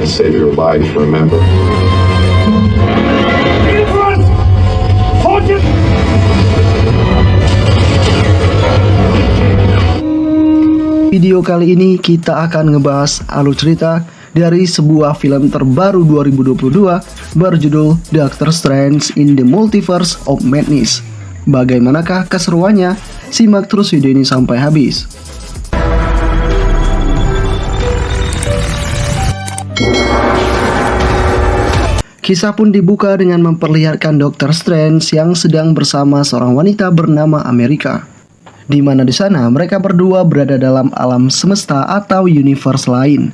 to save your life, remember? Video kali ini kita akan ngebahas alur cerita dari sebuah film terbaru 2022 berjudul Doctor Strange in the Multiverse of Madness. Bagaimanakah keseruannya? Simak terus video ini sampai habis. Kisah pun dibuka dengan memperlihatkan Doctor Strange yang sedang bersama seorang wanita bernama Amerika, di mana di sana mereka berdua berada dalam alam semesta atau universe lain.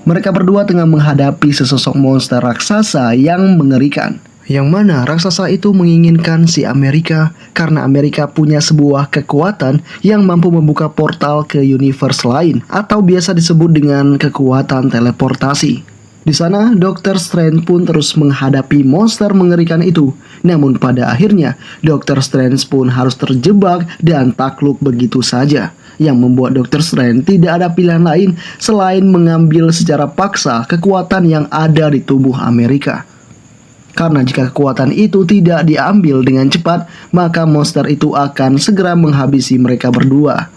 Mereka berdua tengah menghadapi sesosok monster raksasa yang mengerikan, yang mana raksasa itu menginginkan si Amerika karena Amerika punya sebuah kekuatan yang mampu membuka portal ke universe lain atau biasa disebut dengan kekuatan teleportasi. Di sana, Doctor Strange pun terus menghadapi monster mengerikan itu. Namun pada akhirnya, Doctor Strange pun harus terjebak dan takluk begitu saja, yang membuat Doctor Strange tidak ada pilihan lain selain mengambil secara paksa kekuatan yang ada di tubuh Amerika. Karena jika kekuatan itu tidak diambil dengan cepat, maka monster itu akan segera menghabisi mereka berdua.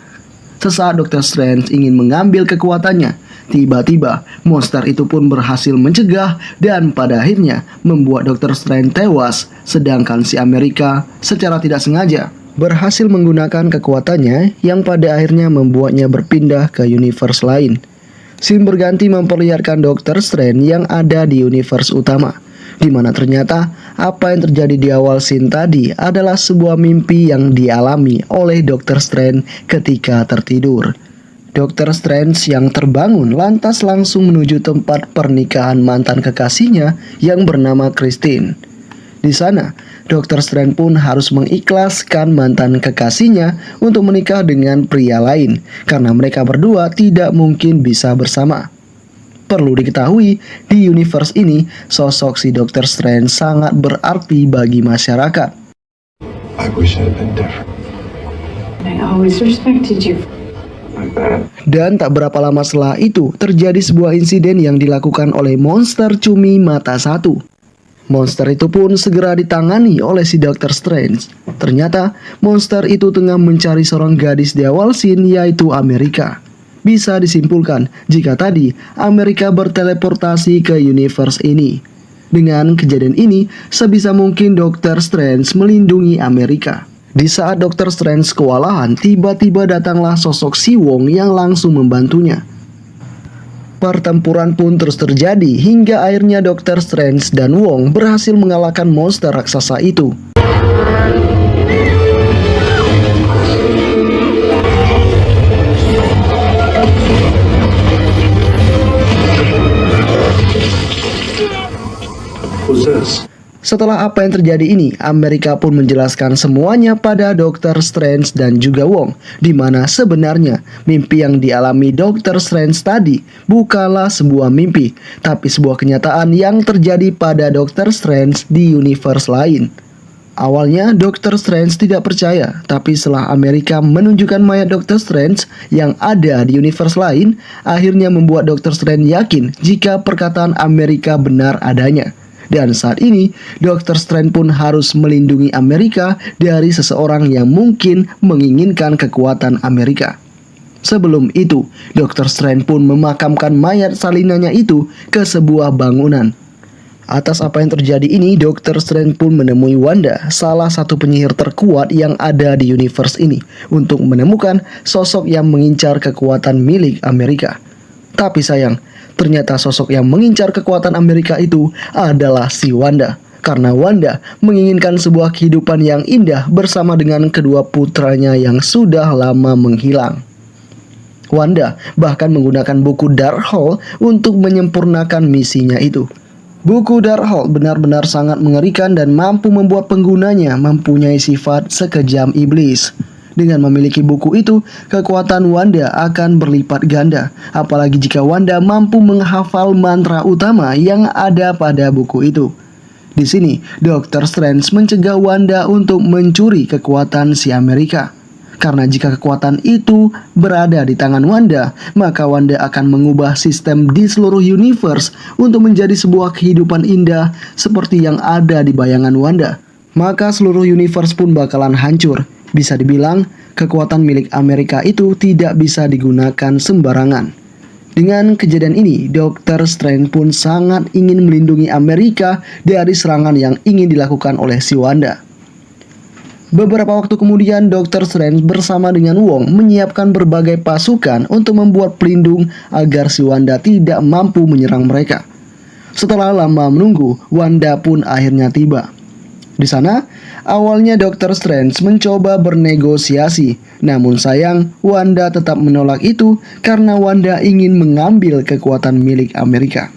Sesaat Doctor Strange ingin mengambil kekuatannya, tiba-tiba monster itu pun berhasil mencegah dan pada akhirnya membuat Doctor Strange tewas, sedangkan si Amerika secara tidak sengaja berhasil menggunakan kekuatannya yang pada akhirnya membuatnya berpindah ke universe lain. Scene berganti memperlihatkan Doctor Strange yang ada di universe utama, di mana ternyata apa yang terjadi di awal scene tadi adalah sebuah mimpi yang dialami oleh Doctor Strange ketika tertidur. Doctor Strange yang terbangun lantas langsung menuju tempat pernikahan mantan kekasihnya yang bernama Christine. Di sana, Doctor Strange pun harus mengikhlaskan mantan kekasihnya untuk menikah dengan pria lain karena mereka berdua tidak mungkin bisa bersama. Perlu diketahui, di universe ini, sosok si Doctor Strange sangat berarti bagi masyarakat. I wish I had been different. I always respected you. Like that. Dan tak berapa lama setelah itu, terjadi sebuah insiden yang dilakukan oleh monster cumi mata satu. Monster itu pun segera ditangani oleh si Doctor Strange. Ternyata, monster itu tengah mencari seorang gadis di awal scene, yaitu Amerika. Bisa disimpulkan jika tadi Amerika berteleportasi ke universe ini. Dengan kejadian ini, sebisa mungkin Doctor Strange melindungi Amerika. Di saat Doctor Strange kewalahan, tiba-tiba datanglah sosok Si Wong yang langsung membantunya. Pertempuran pun terus terjadi hingga akhirnya Doctor Strange dan Wong berhasil mengalahkan monster raksasa itu. Setelah apa yang terjadi ini, Amerika pun menjelaskan semuanya pada Doctor Strange dan juga Wong, di mana sebenarnya mimpi yang dialami Doctor Strange tadi bukanlah sebuah mimpi, tapi sebuah kenyataan yang terjadi pada Doctor Strange di universe lain. Awalnya Doctor Strange tidak percaya, tapi setelah Amerika menunjukkan mayat Doctor Strange yang ada di universe lain, akhirnya membuat Doctor Strange yakin jika perkataan Amerika benar adanya. Dan saat ini, Doctor Strange pun harus melindungi Amerika dari seseorang yang mungkin menginginkan kekuatan Amerika. Sebelum itu, Doctor Strange pun memakamkan mayat salinannya itu ke sebuah bangunan. Atas apa yang terjadi ini, Doctor Strange pun menemui Wanda, salah satu penyihir terkuat yang ada di universe ini, untuk menemukan sosok yang mengincar kekuatan milik Amerika. Tapi sayang, ternyata sosok yang mengincar kekuatan Amerika itu adalah si Wanda. Karena Wanda menginginkan sebuah kehidupan yang indah bersama dengan kedua putranya yang sudah lama menghilang. Wanda bahkan menggunakan buku Darkhold untuk menyempurnakan misinya itu. Buku Darkhold benar-benar sangat mengerikan dan mampu membuat penggunanya mempunyai sifat sekejam iblis. Dengan memiliki buku itu, kekuatan Wanda akan berlipat ganda. Apalagi jika Wanda mampu menghafal mantra utama yang ada pada buku itu. Di sini, Doctor Strange mencegah Wanda untuk mencuri kekuatan si Amerika. Karena jika kekuatan itu berada di tangan Wanda, maka Wanda akan mengubah sistem di seluruh universe untuk menjadi sebuah kehidupan indah seperti yang ada di bayangan Wanda. Maka seluruh universe pun bakalan hancur. Bisa dibilang, kekuatan milik Amerika itu tidak bisa digunakan sembarangan. Dengan kejadian ini, Dr. Strange pun sangat ingin melindungi Amerika dari serangan yang ingin dilakukan oleh si Wanda. Beberapa waktu kemudian, Dr. Strange bersama dengan Wong menyiapkan berbagai pasukan untuk membuat pelindung agar si Wanda tidak mampu menyerang mereka. Setelah lama menunggu, Wanda pun akhirnya tiba. Di sana, awalnya Dr. Strange mencoba bernegosiasi, namun sayang Wanda tetap menolak itu karena Wanda ingin mengambil kekuatan milik Amerika.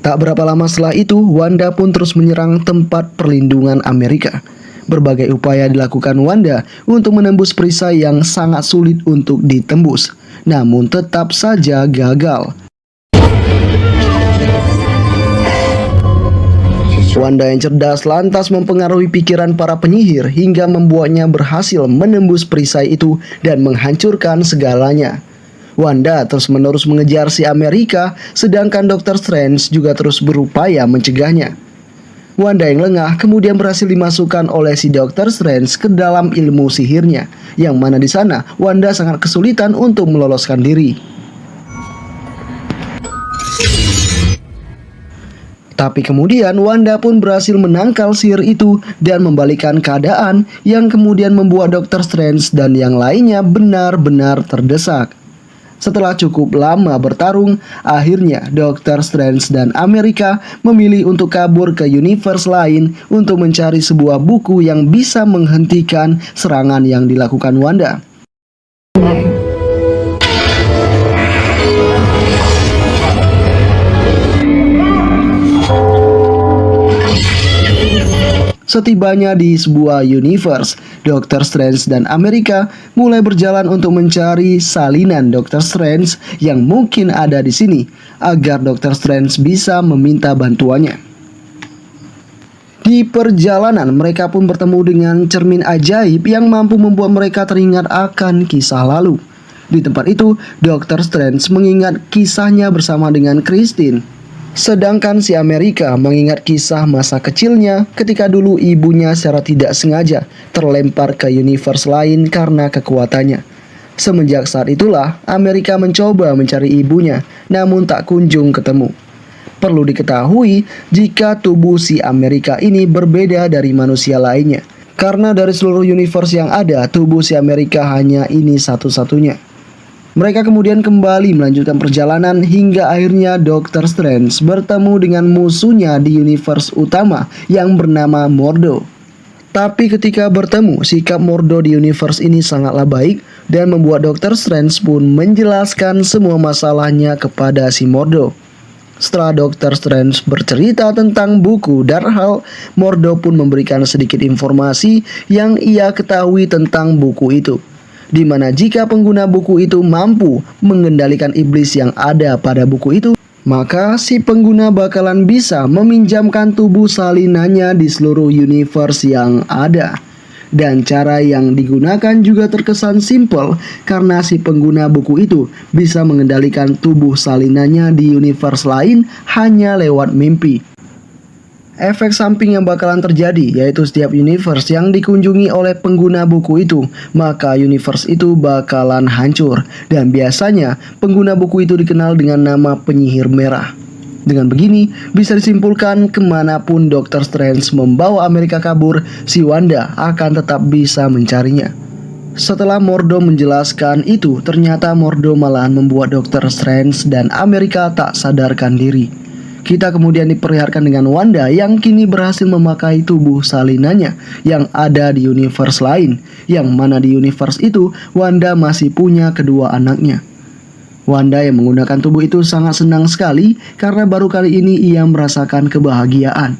Tak berapa lama setelah itu, Wanda pun terus menyerang tempat perlindungan Amerika. Berbagai upaya dilakukan Wanda untuk menembus perisai yang sangat sulit untuk ditembus, namun tetap saja gagal. Wanda yang cerdas lantas mempengaruhi pikiran para penyihir hingga membuatnya berhasil menembus perisai itu dan menghancurkan segalanya. Wanda terus-menerus mengejar si Amerika, sedangkan Dr. Strange juga terus berupaya mencegahnya. Wanda yang lengah kemudian berhasil dimasukkan oleh si Dr. Strange ke dalam ilmu sihirnya, yang mana di sana Wanda sangat kesulitan untuk meloloskan diri. Tapi kemudian Wanda pun berhasil menangkal sihir itu dan membalikkan keadaan, yang kemudian membuat Dr. Strange dan yang lainnya benar-benar terdesak. Setelah cukup lama bertarung, akhirnya Dr. Strange dan Amerika memilih untuk kabur ke universe lain untuk mencari sebuah buku yang bisa menghentikan serangan yang dilakukan Wanda. Setibanya di sebuah universe, Dr. Strange dan Amerika mulai berjalan untuk mencari salinan Dr. Strange yang mungkin ada di sini, agar Dr. Strange bisa meminta bantuannya. Di perjalanan, mereka pun bertemu dengan cermin ajaib yang mampu membuat mereka teringat akan kisah lalu. Di tempat itu, Dr. Strange mengingat kisahnya bersama dengan Christine. Sedangkan si Amerika mengingat kisah masa kecilnya ketika dulu ibunya secara tidak sengaja terlempar ke universe lain karena kekuatannya. Semenjak saat itulah, Amerika mencoba mencari ibunya, namun tak kunjung ketemu. Perlu diketahui jika tubuh si Amerika ini berbeda dari manusia lainnya, karena dari seluruh universe yang ada, tubuh si Amerika hanya ini satu-satunya. Mereka kemudian kembali melanjutkan perjalanan hingga akhirnya Dr. Strange bertemu dengan musuhnya di universe utama yang bernama Mordo. Tapi ketika bertemu, sikap Mordo di universe ini sangatlah baik dan membuat Dr. Strange pun menjelaskan semua masalahnya kepada si Mordo. Setelah Dr. Strange bercerita tentang buku Darkhold, Mordo pun memberikan sedikit informasi yang ia ketahui tentang buku itu, di mana jika pengguna buku itu mampu mengendalikan iblis yang ada pada buku itu, maka si pengguna bakalan bisa meminjamkan tubuh salinannya di seluruh universe yang ada. Dan cara yang digunakan juga terkesan simpel, karena si pengguna buku itu bisa mengendalikan tubuh salinannya di universe lain hanya lewat mimpi. Efek samping yang bakalan terjadi yaitu setiap universe yang dikunjungi oleh pengguna buku itu, maka universe itu bakalan hancur. Dan biasanya pengguna buku itu dikenal dengan nama penyihir merah. Dengan begini, bisa disimpulkan kemanapun Dr. Strange membawa Amerika kabur, si Wanda akan tetap bisa mencarinya. Setelah Mordo menjelaskan itu, ternyata Mordo malahan membuat Dr. Strange dan Amerika tak sadarkan diri. Kita kemudian diperlihatkan dengan Wanda yang kini berhasil memakai tubuh salinannya yang ada di universe lain, yang mana di universe itu Wanda masih punya kedua anaknya. Wanda yang menggunakan tubuh itu sangat senang sekali karena baru kali ini ia merasakan kebahagiaan.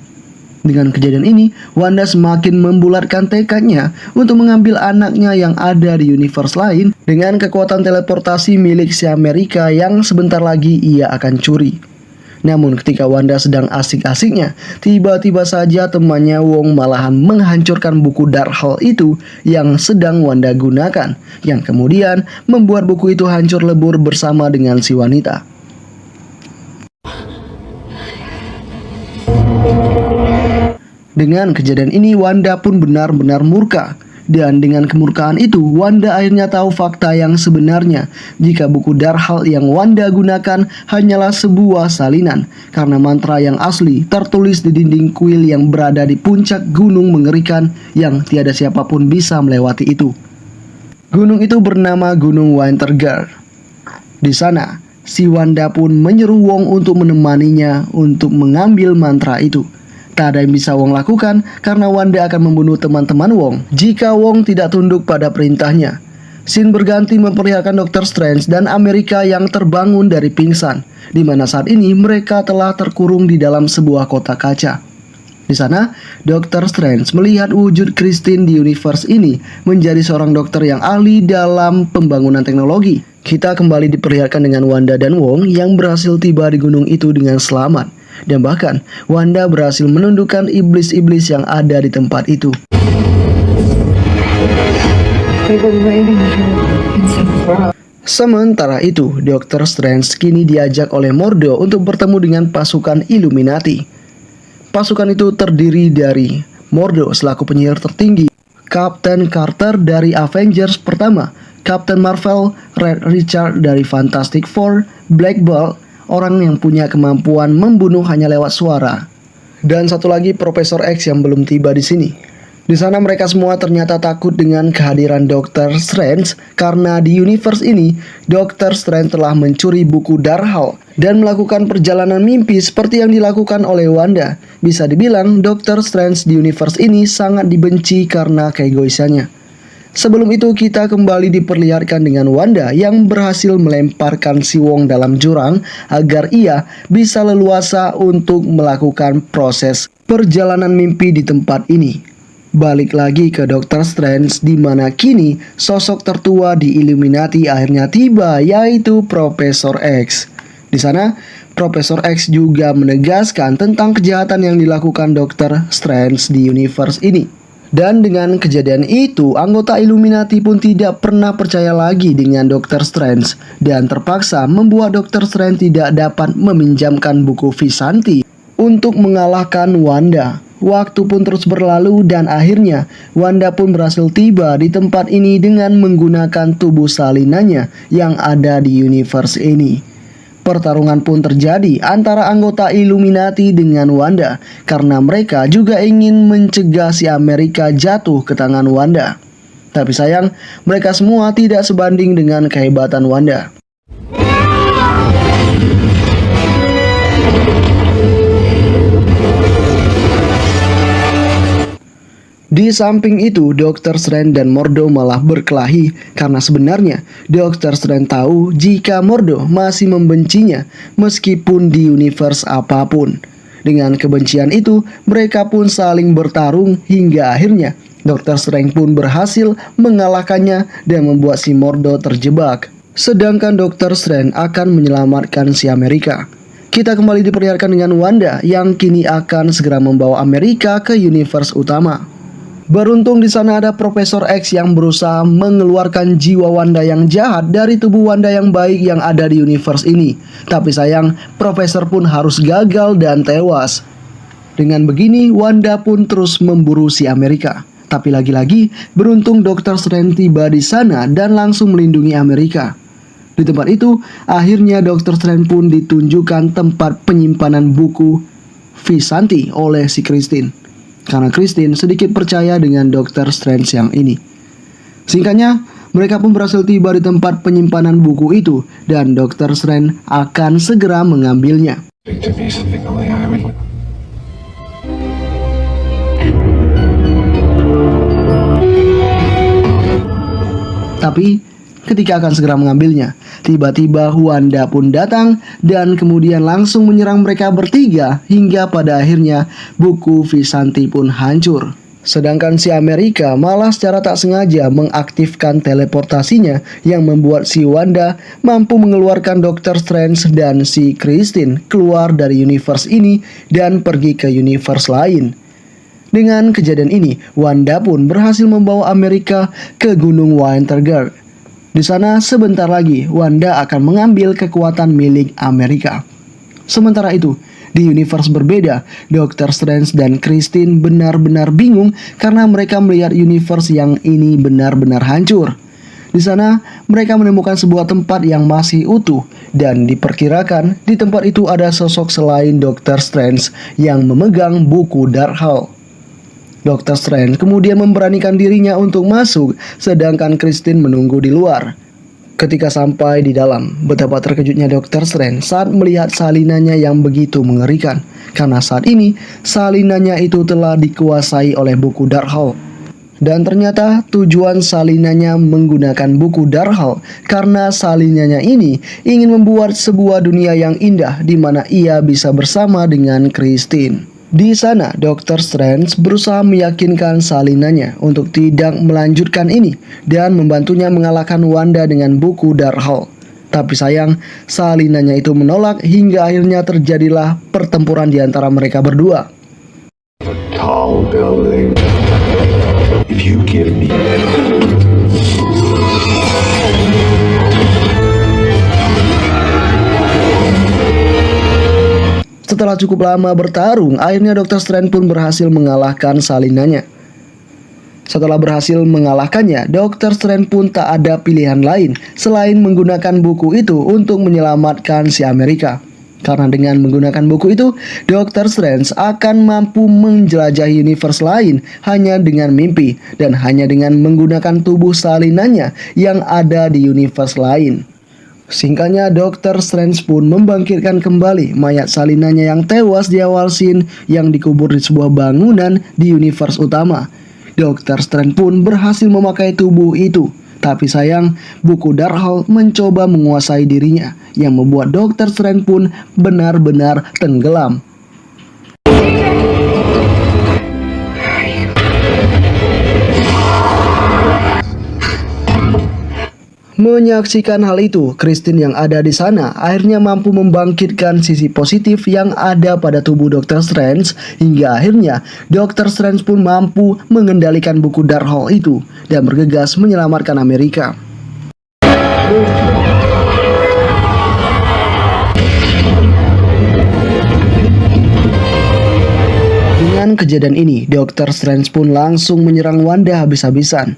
Dengan kejadian ini, Wanda semakin membulatkan tekadnya untuk mengambil anaknya yang ada di universe lain dengan kekuatan teleportasi milik si Amerika yang sebentar lagi ia akan curi. Namun ketika Wanda sedang asik-asiknya, tiba-tiba saja temannya Wong malahan menghancurkan buku Darkhold itu yang sedang Wanda gunakan, yang kemudian membuat buku itu hancur lebur bersama dengan si wanita. Dengan kejadian ini, Wanda pun benar-benar murka. Dan dengan kemurkaan itu, Wanda akhirnya tahu fakta yang sebenarnya, jika buku Darkhold yang Wanda gunakan hanyalah sebuah salinan, karena mantra yang asli tertulis di dinding kuil yang berada di puncak gunung mengerikan yang tiada siapapun bisa melewati itu. Gunung itu bernama Gunung Winterguard. Di sana, si Wanda pun menyeru Wong untuk menemaninya untuk mengambil mantra itu. Tak ada yang bisa Wong lakukan karena Wanda akan membunuh teman-teman Wong jika Wong tidak tunduk pada perintahnya. Scene berganti memperlihatkan Dr. Strange dan Amerika yang terbangun dari pingsan, di mana saat ini mereka telah terkurung di dalam sebuah kotak kaca. Di sana, Dr. Strange melihat wujud Christine di universe ini menjadi seorang dokter yang ahli dalam pembangunan teknologi. Kita kembali diperlihatkan dengan Wanda dan Wong yang berhasil tiba di gunung itu dengan selamat. Dan bahkan, Wanda berhasil menundukkan iblis-iblis yang ada di tempat itu. Sementara itu, Dr. Strange kini diajak oleh Mordo untuk bertemu dengan pasukan Illuminati. Pasukan itu terdiri dari Mordo selaku penyihir tertinggi, Captain Carter dari Avengers pertama, Captain Marvel, Red Richard dari Fantastic Four, Black Bolt, orang yang punya kemampuan membunuh hanya lewat suara, dan satu lagi Profesor X yang belum tiba di sini. Di sana mereka semua ternyata takut dengan kehadiran Dr. Strange karena di universe ini Dr. Strange telah mencuri buku Darkhold dan melakukan perjalanan mimpi seperti yang dilakukan oleh Wanda. Bisa dibilang Dr. Strange di universe ini sangat dibenci karena keegoisannya. Sebelum itu kita kembali diperlihatkan dengan Wanda yang berhasil melemparkan si Wong dalam jurang agar ia bisa leluasa untuk melakukan proses perjalanan mimpi di tempat ini. Balik lagi ke Dr. Strange di mana kini sosok tertua di Illuminati akhirnya tiba, yaitu Profesor X. Di sana Profesor X juga menegaskan tentang kejahatan yang dilakukan Dr. Strange di universe ini. Dan dengan kejadian itu, anggota Illuminati pun tidak pernah percaya lagi dengan Dr. Strange dan terpaksa membuat Dr. Strange tidak dapat meminjamkan buku Vishanti untuk mengalahkan Wanda. Waktu pun terus berlalu dan akhirnya Wanda pun berhasil tiba di tempat ini dengan menggunakan tubuh salinannya yang ada di universe ini. Pertarungan pun terjadi antara anggota Illuminati dengan Wanda karena mereka juga ingin mencegah si Amerika jatuh ke tangan Wanda. Tapi sayang, mereka semua tidak sebanding dengan kehebatan Wanda. Di samping itu, Dr. Strange dan Mordo malah berkelahi karena sebenarnya Dr. Strange tahu jika Mordo masih membencinya meskipun di universe apapun. Dengan kebencian itu, mereka pun saling bertarung hingga akhirnya Dr. Strange pun berhasil mengalahkannya dan membuat si Mordo terjebak. Sedangkan Dr. Strange akan menyelamatkan si Amerika. Kita kembali diperlihatkan dengan Wanda yang kini akan segera membawa Amerika ke universe utama. Beruntung di sana ada Profesor X yang berusaha mengeluarkan jiwa Wanda yang jahat dari tubuh Wanda yang baik yang ada di universe ini. Tapi sayang, Profesor pun harus gagal dan tewas. Dengan begini, Wanda pun terus memburu si Amerika. Tapi lagi-lagi, beruntung Dr. Strange tiba di sana dan langsung melindungi Amerika. Di tempat itu, akhirnya Dr. Strange pun ditunjukkan tempat penyimpanan buku Vishanti oleh si Christine. Karena Christine sedikit percaya dengan Dr. Strange yang ini. Singkatnya, mereka pun berhasil tiba di tempat penyimpanan buku itu dan Dr. Strange akan segera mengambilnya. Speak to me something only I would. Tapi ketika akan segera mengambilnya, tiba-tiba Wanda pun datang dan kemudian langsung menyerang mereka bertiga hingga pada akhirnya buku Vishanti pun hancur. Sedangkan si Amerika malah secara tak sengaja mengaktifkan teleportasinya yang membuat si Wanda mampu mengeluarkan Doctor Strange dan si Christine keluar dari universe ini dan pergi ke universe lain. Dengan kejadian ini, Wanda pun berhasil membawa Amerika ke Gunung Winterguard. Di sana sebentar lagi Wanda akan mengambil kekuatan milik Amerika. Sementara itu, di universe berbeda, Doctor Strange dan Christine benar-benar bingung karena mereka melihat universe yang ini benar-benar hancur. Di sana, mereka menemukan sebuah tempat yang masih utuh dan diperkirakan di tempat itu ada sosok selain Doctor Strange yang memegang buku Darkhold. Doctor Strange kemudian memberanikan dirinya untuk masuk, sedangkan Christine menunggu di luar. Ketika sampai di dalam, betapa terkejutnya Doctor Strange saat melihat salinannya yang begitu mengerikan. Karena saat ini, salinannya itu telah dikuasai oleh buku Darkhold. Dan ternyata tujuan salinannya menggunakan buku Darkhold karena salinannya ini ingin membuat sebuah dunia yang indah di mana ia bisa bersama dengan Christine. Di sana, Doctor Strange berusaha meyakinkan salinannya untuk tidak melanjutkan ini dan membantunya mengalahkan Wanda dengan buku Darkhold. Tapi sayang, salinannya itu menolak hingga akhirnya terjadilah pertempuran di antara mereka berdua. Tall building. If you give me Setelah cukup lama bertarung, akhirnya Doctor Strange pun berhasil mengalahkan salinannya. Setelah berhasil mengalahkannya, Doctor Strange pun tak ada pilihan lain selain menggunakan buku itu untuk menyelamatkan si Amerika. Karena dengan menggunakan buku itu, Doctor Strange akan mampu menjelajahi universe lain hanya dengan mimpi dan hanya dengan menggunakan tubuh salinannya yang ada di universe lain. Singkatnya, Doctor Strange pun membangkitkan kembali mayat salinannya yang tewas di awal scene yang dikubur di sebuah bangunan di universe utama. Doctor Strange pun berhasil memakai tubuh itu. Tapi sayang, buku Darkhold mencoba menguasai dirinya yang membuat Doctor Strange pun benar-benar tenggelam. Menyaksikan hal itu, Christine yang ada di sana akhirnya mampu membangkitkan sisi positif yang ada pada tubuh Doctor Strange hingga akhirnya Doctor Strange pun mampu mengendalikan buku Darkhold itu dan bergegas menyelamatkan Amerika. Dengan kejadian ini, Doctor Strange pun langsung menyerang Wanda habis-habisan.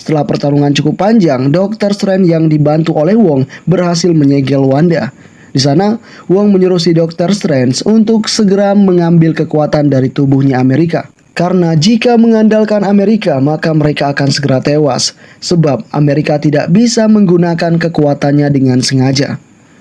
Setelah pertarungan cukup panjang, Doctor Strange yang dibantu oleh Wong berhasil menyegel Wanda. Di sana, Wong menyuruh si Doctor Strange untuk segera mengambil kekuatan dari tubuhnya Amerika. Karena jika mengandalkan Amerika, maka mereka akan segera tewas. Sebab Amerika tidak bisa menggunakan kekuatannya dengan sengaja.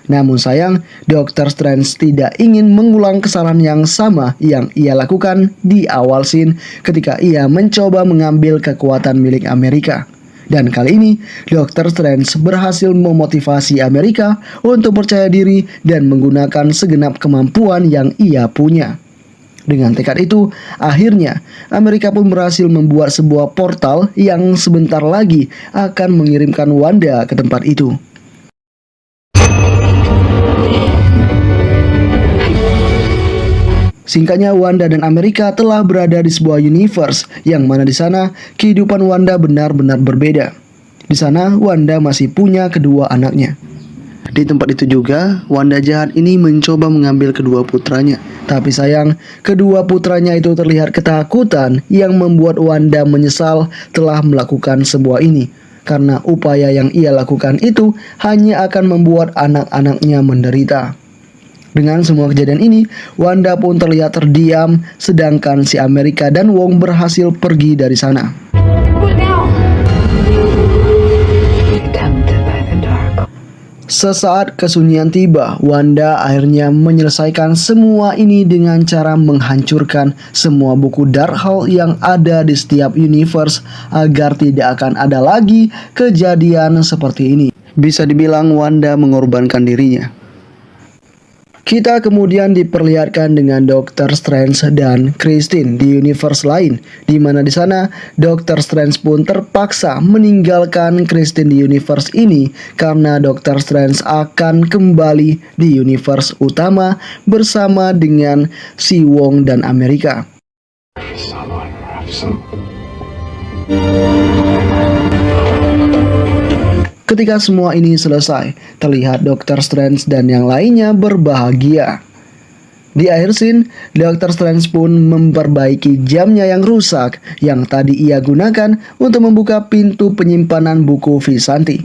Namun sayang, Doctor Strange tidak ingin mengulang kesalahan yang sama yang ia lakukan di awal scene ketika ia mencoba mengambil kekuatan milik Amerika. Dan kali ini, Doctor Strange berhasil memotivasi Amerika untuk percaya diri dan menggunakan segenap kemampuan yang ia punya. Dengan tekad itu, akhirnya Amerika pun berhasil membuat sebuah portal yang sebentar lagi akan mengirimkan Wanda ke tempat itu. Singkatnya, Wanda dan Amerika telah berada di sebuah universe yang mana di sana kehidupan Wanda benar-benar berbeda. Di sana Wanda masih punya kedua anaknya. Di tempat itu juga Wanda jahat ini mencoba mengambil kedua putranya. Tapi sayang, kedua putranya itu terlihat ketakutan yang membuat Wanda menyesal telah melakukan sebuah ini. Karena upaya yang ia lakukan itu hanya akan membuat anak-anaknya menderita. Dengan semua kejadian ini, Wanda pun terlihat terdiam, sedangkan si Amerika dan Wong berhasil pergi dari sana. Sesaat kesunyian tiba, Wanda akhirnya menyelesaikan semua ini dengan cara menghancurkan semua buku Darkhold yang ada di setiap universe agar tidak akan ada lagi kejadian seperti ini. Bisa dibilang Wanda mengorbankan dirinya. Kita kemudian diperlihatkan dengan Dr. Strange dan Christine di universe lain, di mana di sana Dr. Strange pun terpaksa meninggalkan Christine di universe ini karena Dr. Strange akan kembali di universe utama bersama dengan si Wong dan Amerika. Someone have some. Ketika semua ini selesai, terlihat Dr. Strange dan yang lainnya berbahagia. Di akhir scene, Dr. Strange pun memperbaiki jamnya yang rusak yang tadi ia gunakan untuk membuka pintu penyimpanan buku Vishanti.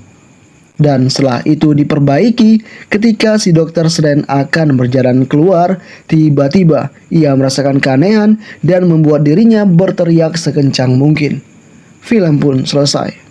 Dan setelah itu diperbaiki, ketika si Dr. Strange akan berjalan keluar, tiba-tiba ia merasakan keanehan dan membuat dirinya berteriak sekencang mungkin. Film pun selesai.